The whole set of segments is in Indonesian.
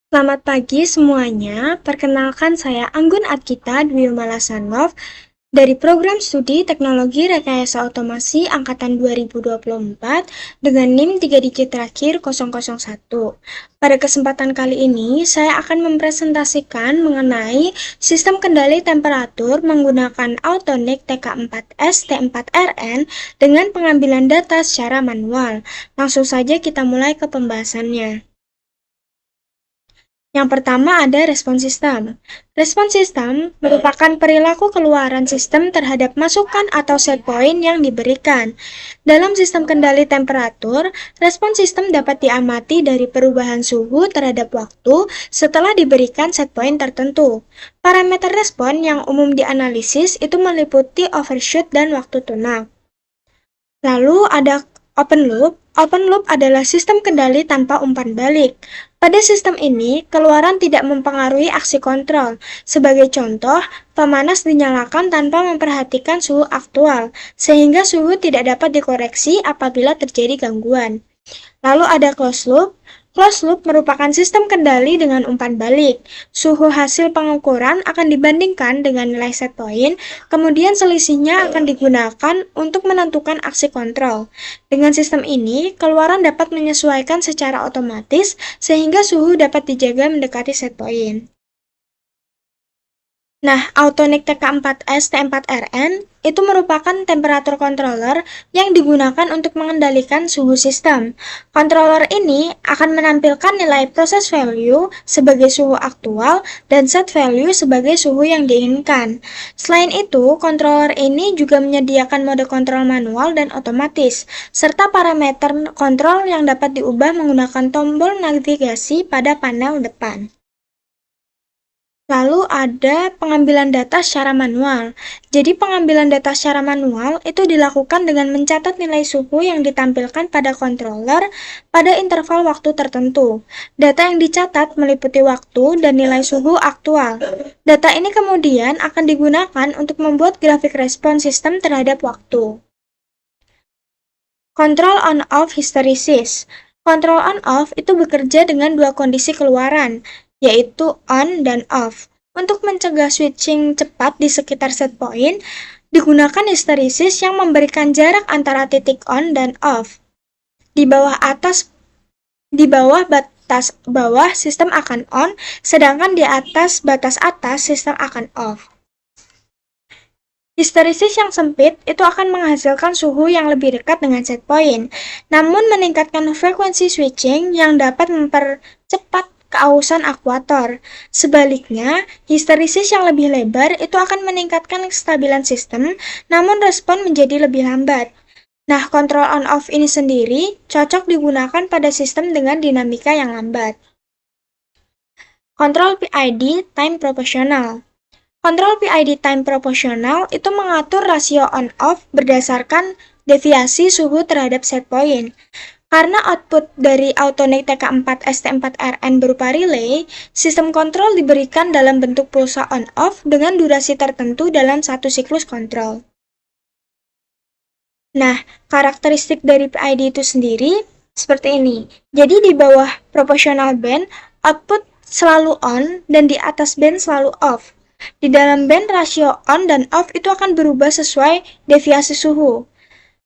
Selamat pagi semuanya, perkenalkan saya Anggun Adgita Dwi Malasanov dari Program Studi Teknologi Rekayasa Otomasi Angkatan 2024 dengan NIM 3 digit terakhir 001. Pada kesempatan kali ini, saya akan mempresentasikan mengenai sistem kendali temperatur menggunakan Autonic TK4S T4RN dengan pengambilan data secara manual. Langsung saja kita mulai ke pembahasannya. Yang pertama ada respon sistem. Respon sistem merupakan perilaku keluaran sistem terhadap masukan atau set point yang diberikan. Dalam sistem kendali temperatur, respon sistem dapat diamati dari perubahan suhu terhadap waktu setelah diberikan set point tertentu. Parameter respon yang umum dianalisis itu meliputi overshoot dan waktu tune-up. Lalu ada open loop. Open loop adalah sistem kendali tanpa umpan balik. Pada sistem ini, keluaran tidak mempengaruhi aksi kontrol. Sebagai contoh, pemanas dinyalakan tanpa memperhatikan suhu aktual, sehingga suhu tidak dapat dikoreksi apabila terjadi gangguan. Lalu ada closed loop. Closed loop merupakan sistem kendali dengan umpan balik. Suhu hasil pengukuran akan dibandingkan dengan nilai set point, kemudian selisihnya akan digunakan untuk menentukan aksi kontrol. Dengan sistem ini, keluaran dapat menyesuaikan secara otomatis sehingga suhu dapat dijaga mendekati set point. Nah, Autonic TK4S T4RN itu merupakan temperatur controller yang digunakan untuk mengendalikan suhu sistem. Controller ini akan menampilkan nilai process value sebagai suhu aktual dan set value sebagai suhu yang diinginkan. Selain itu, controller ini juga menyediakan mode kontrol manual dan otomatis, serta parameter kontrol yang dapat diubah menggunakan tombol navigasi pada panel depan. Lalu ada pengambilan data secara manual. Jadi pengambilan data secara manual itu dilakukan dengan mencatat nilai suhu yang ditampilkan pada controller pada interval waktu tertentu. Data yang dicatat meliputi waktu dan nilai suhu aktual. Data ini kemudian akan digunakan untuk membuat grafik respon sistem terhadap waktu. Control on-off hysteresis. Control on-off itu bekerja dengan dua kondisi keluaran, yaitu on dan off. Untuk mencegah switching cepat di sekitar set point, digunakan hysteresis yang memberikan jarak antara titik on dan off. Di bawah batas bawah sistem akan on, sedangkan di atas batas atas sistem akan off. Histeresis yang sempit itu akan menghasilkan suhu yang lebih dekat dengan set point, namun meningkatkan frekuensi switching yang dapat mempercepat keausan akuator. Sebaliknya, histeresis yang lebih lebar itu akan meningkatkan kestabilan sistem, namun respon menjadi lebih lambat. Nah, kontrol on-off ini sendiri cocok digunakan pada sistem dengan dinamika yang lambat. Kontrol PID time proporsional. Kontrol PID time proporsional itu mengatur rasio on-off berdasarkan deviasi suhu terhadap set point. Karena output dari Autonic TK4S T4RN berupa relay, sistem kontrol diberikan dalam bentuk pulsa on-off dengan durasi tertentu dalam satu siklus kontrol. Nah, karakteristik dari PID itu sendiri seperti ini. Jadi di bawah proportional band, output selalu on dan di atas band selalu off. Di dalam band rasio on dan off itu akan berubah sesuai deviasi suhu.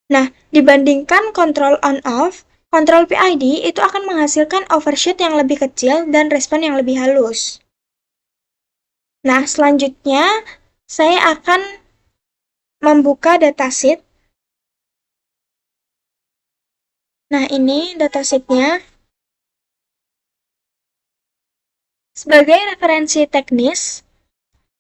Nah, dibandingkan kontrol on-off, kontrol PID itu akan menghasilkan overshoot yang lebih kecil dan respon yang lebih halus. Nah, selanjutnya saya akan membuka datasheet. Nah, ini datasheetnya. Sebagai referensi teknis,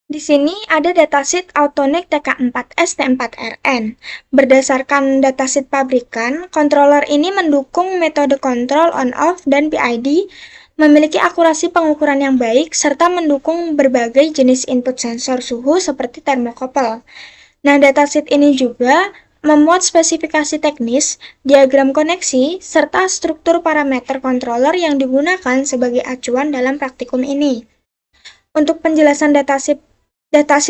di sini ada datasheet Autonic TK4S T4RN. Berdasarkan datasheet pabrikan, controller ini mendukung metode kontrol on-off dan PID, memiliki akurasi pengukuran yang baik, serta mendukung berbagai jenis input sensor suhu seperti thermocouple. Nah, datasheet ini juga memuat spesifikasi teknis, diagram koneksi, serta struktur parameter controller yang digunakan sebagai acuan dalam praktikum ini. Untuk penjelasan datasheet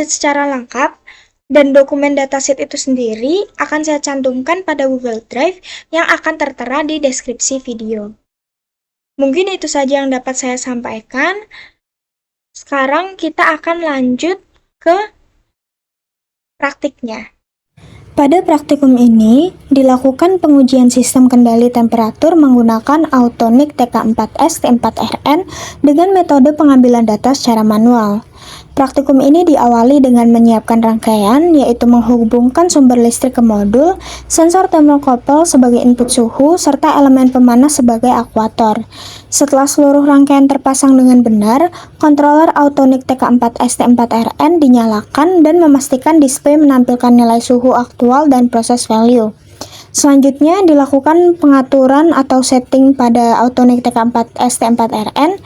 secara lengkap dan dokumen datasheet itu sendiri akan saya cantumkan pada Google Drive yang akan tertera di deskripsi video. Mungkin itu saja yang dapat saya sampaikan. Sekarang kita akan lanjut ke praktiknya. Pada praktikum ini, dilakukan pengujian sistem kendali temperatur menggunakan Autonic TK4S T4RN dengan metode pengambilan data secara manual. Praktikum ini diawali dengan menyiapkan rangkaian, yaitu menghubungkan sumber listrik ke modul, sensor thermocouple sebagai input suhu, serta elemen pemanas sebagai akuator. Setelah seluruh rangkaian terpasang dengan benar, controller Autonic TK4S T4RN dinyalakan dan memastikan display menampilkan nilai suhu aktual dan proses value. Selanjutnya, dilakukan pengaturan atau setting pada Autonic TK4S T4RN.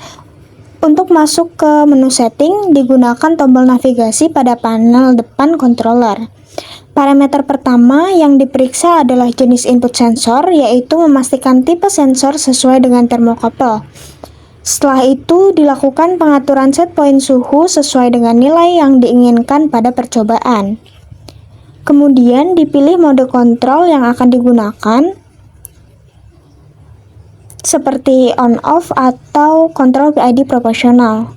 Untuk masuk ke menu setting, digunakan tombol navigasi pada panel depan controller. Parameter pertama yang diperiksa adalah jenis input sensor, yaitu memastikan tipe sensor sesuai dengan thermocouple. Setelah itu, dilakukan pengaturan set point suhu sesuai dengan nilai yang diinginkan pada percobaan. Kemudian, dipilih mode kontrol yang akan digunakan, seperti on-off atau kontrol PID proporsional.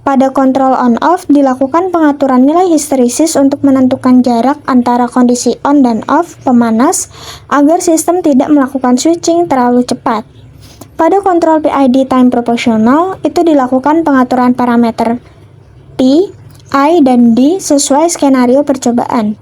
Pada kontrol on-off, dilakukan pengaturan nilai histeresis untuk menentukan jarak antara kondisi on dan off pemanas agar sistem tidak melakukan switching terlalu cepat. Pada kontrol PID time proporsional, itu dilakukan pengaturan parameter P, I, dan D sesuai skenario percobaan,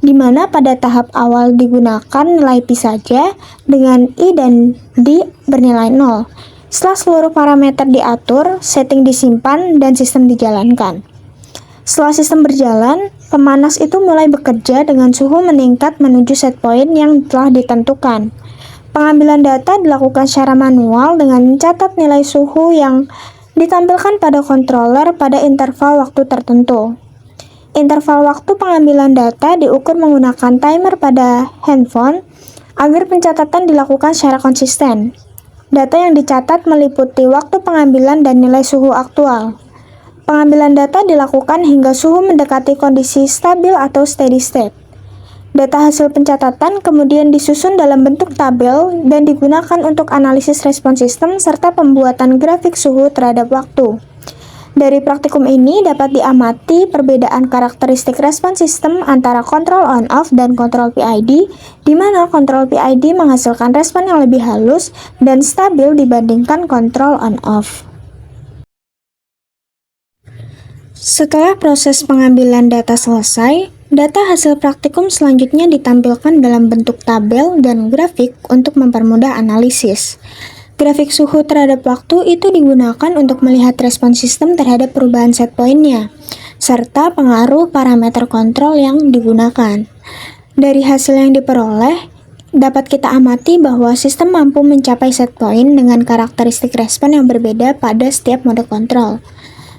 di mana pada tahap awal digunakan nilai P saja dengan I dan D bernilai 0. Setelah seluruh parameter diatur, setting disimpan, dan sistem dijalankan. Setelah sistem berjalan, pemanas itu mulai bekerja dengan suhu meningkat menuju set point yang telah ditentukan. Pengambilan data dilakukan secara manual dengan mencatat nilai suhu yang ditampilkan pada controller pada interval waktu tertentu. Interval waktu pengambilan data diukur menggunakan timer pada handphone agar pencatatan dilakukan secara konsisten. Data yang dicatat meliputi waktu pengambilan dan nilai suhu aktual. Pengambilan data dilakukan hingga suhu mendekati kondisi stabil atau steady state. Data hasil pencatatan kemudian disusun dalam bentuk tabel dan digunakan untuk analisis respon sistem serta pembuatan grafik suhu terhadap waktu. Dari praktikum ini dapat diamati perbedaan karakteristik respon sistem antara kontrol on-off dan kontrol PID, di mana kontrol PID menghasilkan respon yang lebih halus dan stabil dibandingkan kontrol on-off. Setelah proses pengambilan data selesai, data hasil praktikum selanjutnya ditampilkan dalam bentuk tabel dan grafik untuk mempermudah analisis. Grafik suhu terhadap waktu itu digunakan untuk melihat respon sistem terhadap perubahan set point-nya, serta pengaruh parameter kontrol yang digunakan. Dari hasil yang diperoleh, dapat kita amati bahwa sistem mampu mencapai set point dengan karakteristik respon yang berbeda pada setiap mode kontrol.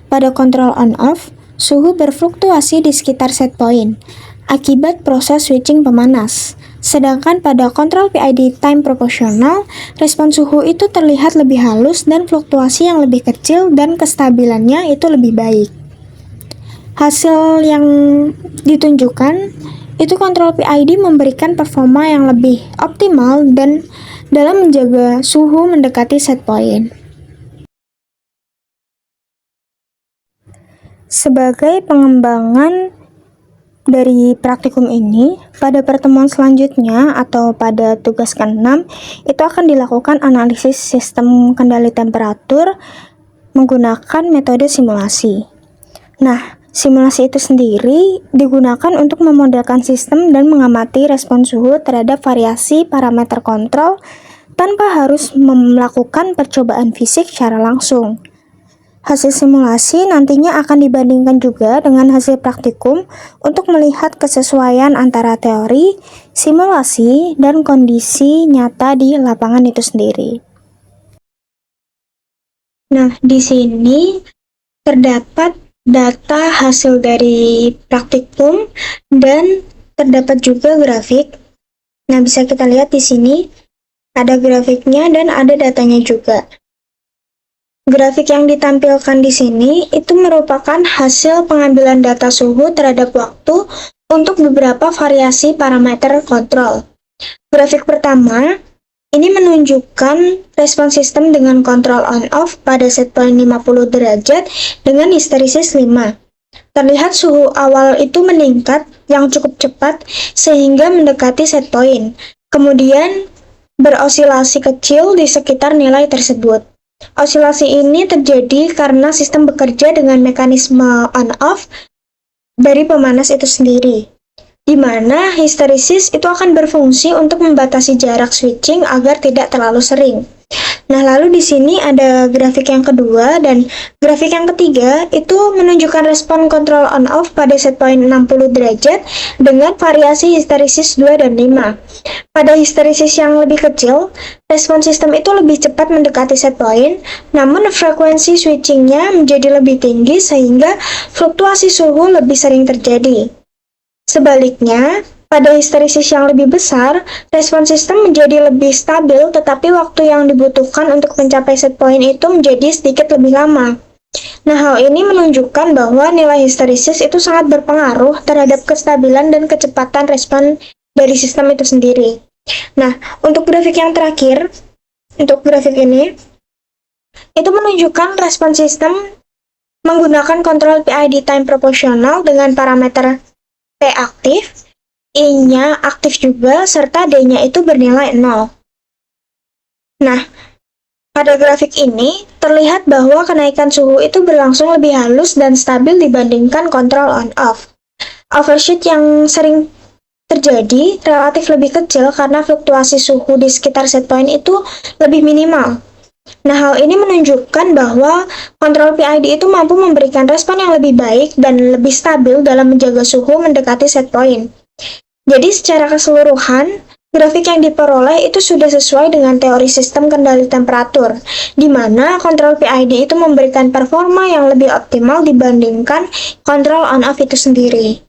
Pada kontrol on-off, suhu berfluktuasi di sekitar set point, akibat proses switching pemanas. Sedangkan pada kontrol PID time proporsional, respon suhu itu terlihat lebih halus dan fluktuasi yang lebih kecil dan kestabilannya itu lebih baik. Hasil yang ditunjukkan itu kontrol PID memberikan performa yang lebih optimal dan dalam menjaga suhu mendekati set point. Sebagai pengembangan dari praktikum ini, pada pertemuan selanjutnya atau pada tugas ke-6, itu akan dilakukan analisis sistem kendali temperatur menggunakan metode simulasi. Nah, simulasi itu sendiri digunakan untuk memodelkan sistem dan mengamati respon suhu terhadap variasi parameter kontrol tanpa harus melakukan percobaan fisik secara langsung. Hasil simulasi nantinya akan dibandingkan juga dengan hasil praktikum untuk melihat kesesuaian antara teori, simulasi, dan kondisi nyata di lapangan itu sendiri. Nah, di sini terdapat data hasil dari praktikum dan terdapat juga grafik. Nah, bisa kita lihat di sini ada grafiknya dan ada datanya juga. Grafik yang ditampilkan di sini itu merupakan hasil pengambilan data suhu terhadap waktu untuk beberapa variasi parameter kontrol. Grafik pertama Ini menunjukkan respon sistem dengan kontrol on-off pada set point 50 derajat dengan histeresis 5. Terlihat suhu awal itu meningkat yang cukup cepat sehingga mendekati set point. Kemudian berosilasi kecil di sekitar nilai tersebut. Osilasi ini terjadi karena sistem bekerja dengan mekanisme on-off dari pemanas itu sendiri, di mana histeresis itu akan berfungsi untuk membatasi jarak switching agar tidak terlalu sering. Nah, lalu di sini ada grafik yang kedua dan grafik yang ketiga itu menunjukkan respon kontrol on-off pada set point 60 derajat dengan variasi histeresis 2 dan 5. Pada histeresis yang lebih kecil, respon sistem itu lebih cepat mendekati set point, namun frekuensi switchingnya menjadi lebih tinggi sehingga fluktuasi suhu lebih sering terjadi. Sebaliknya, pada histeresis yang lebih besar, respon sistem menjadi lebih stabil, tetapi waktu yang dibutuhkan untuk mencapai set point itu menjadi sedikit lebih lama. Nah, hal ini menunjukkan bahwa nilai histeresis itu sangat berpengaruh terhadap kestabilan dan kecepatan respon dari sistem itu sendiri. Nah, untuk grafik yang terakhir, untuk grafik ini, itu menunjukkan respon sistem menggunakan kontrol PID time proporsional dengan parameter P aktif, I-nya aktif juga, serta D-nya itu bernilai 0. Nah, pada grafik ini, terlihat bahwa kenaikan suhu itu berlangsung lebih halus dan stabil dibandingkan kontrol on-off. Overshoot yang sering terjadi relatif lebih kecil karena fluktuasi suhu di sekitar set point itu lebih minimal. Nah, hal ini menunjukkan bahwa kontrol PID itu mampu memberikan respon yang lebih baik dan lebih stabil dalam menjaga suhu mendekati set point. Jadi secara keseluruhan, grafik yang diperoleh itu sudah sesuai dengan teori sistem kendali temperatur, di mana kontrol PID itu memberikan performa yang lebih optimal dibandingkan kontrol on-off itu sendiri.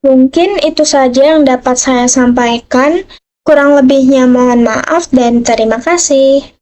Mungkin itu saja yang dapat saya sampaikan. Kurang lebihnya mohon maaf dan terima kasih.